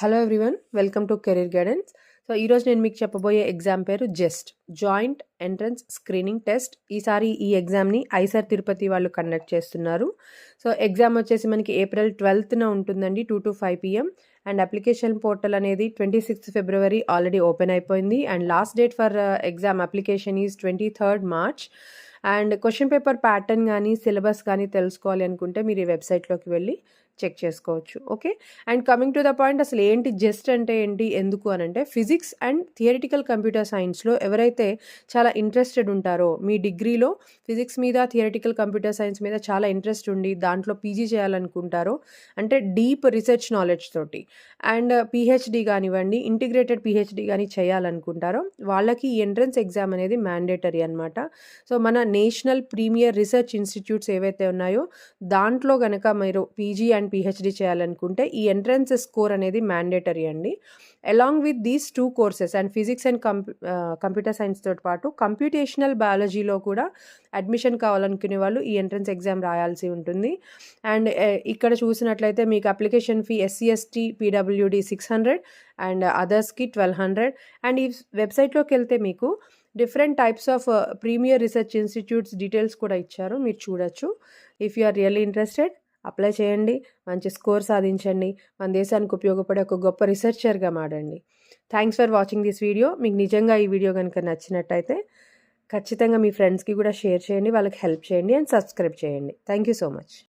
Hello everyone, welcome to career guidance. So ఈరోజు నేను మీకు చెప్పబోయే ఎగ్జామ్ పేరు just joint entrance screening test. ఈసారి ఈ ఎగ్జామ్ని ఐసర్ తిరుపతి వాళ్ళు కండక్ట్ చేస్తున్నారు. సో ఎగ్జామ్ వచ్చేసి మనకి April 12th ఉంటుందండి, 2 to 5 PM. And application portal అనేది 26th February ఆల్రెడీ ఓపెన్ అయిపోయింది. And last date for exam application is 23rd March. And question paper pattern కానీ సిలబస్ కానీ తెలుసుకోవాలి అనుకుంటే మీరు ఈ వెబ్సైట్లోకి వెళ్ళి చెక్ చేసుకోవచ్చు. Okay, and coming to the point, అసలు ఏంటి జస్ట్ అంటే ఏంటి, ఎందుకు అని అంటే ఫిజిక్స్ అండ్ థియరిటికల్ కంప్యూటర్ సైన్స్లో ఎవరైతే చాలా ఇంట్రెస్టెడ్ ఉంటారో, మీ డిగ్రీలో ఫిజిక్స్ మీద థియరిటికల్ కంప్యూటర్ సైన్స్ మీద చాలా ఇంట్రెస్ట్ ఉండి దాంట్లో పీజీ చేయాలనుకుంటారో, అంటే డీప్ రీసెర్చ్ నాలెడ్జ్ తోటి అండ్ పిహెచ్డి కానివ్వండి, ఇంటిగ్రేటెడ్ పిహెచ్డి కానీ చేయాలనుకుంటారో వాళ్ళకి ఈ ఎంట్రన్స్ ఎగ్జామ్ అనేది మ్యాండేటరీ అనమాట. సో మన నేషనల్ ప్రీమియర్ రీసెర్చ్ ఇన్స్టిట్యూట్స్ ఏవైతే ఉన్నాయో దాంట్లో కనుక మీరు పీజీ అండ్ పిహెచ్డి చేయాలనుకుంటే ఈ ఎంట్రన్స్ స్కోర్ అనేది మ్యాండేటరీ అండి. Along with these 2 courses and physics and computer science తోటి పాటు కంప్యూటేషనల్ బయాలజీలో కూడా అడ్మిషన్ కావాలనుకునే వాళ్ళు ఈ ఎంట్రన్స్ ఎగ్జామ్ రాయాల్సి ఉంటుంది. అండ్ ఇక్కడ చూసినట్లయితే మీకు application fee SC/ST PWD 600 and అదర్స్కి 1200. అండ్ ఈ వెబ్సైట్లోకి వెళ్తే మీకు different types of premier research institutes details కూడా ఇచ్చారు, మీరు చూడొచ్చు. If you are really interested apply చేయండి, మంచి స్కోర్ సాధించండి, మన దేశానికి ఉపయోగపడే ఒక గొప్ప రీసెర్చర్గా మారండి. Thanks for watching this video. మీకు నిజంగా ఈ వీడియో కనుక నచ్చినట్టయితే ఖచ్చితంగా మీ ఫ్రెండ్స్కి కూడా షేర్ చేయండి, వాళ్ళకి హెల్ప్ చేయండి అండ్ సబ్స్క్రైబ్ చేయండి. Thank you so much.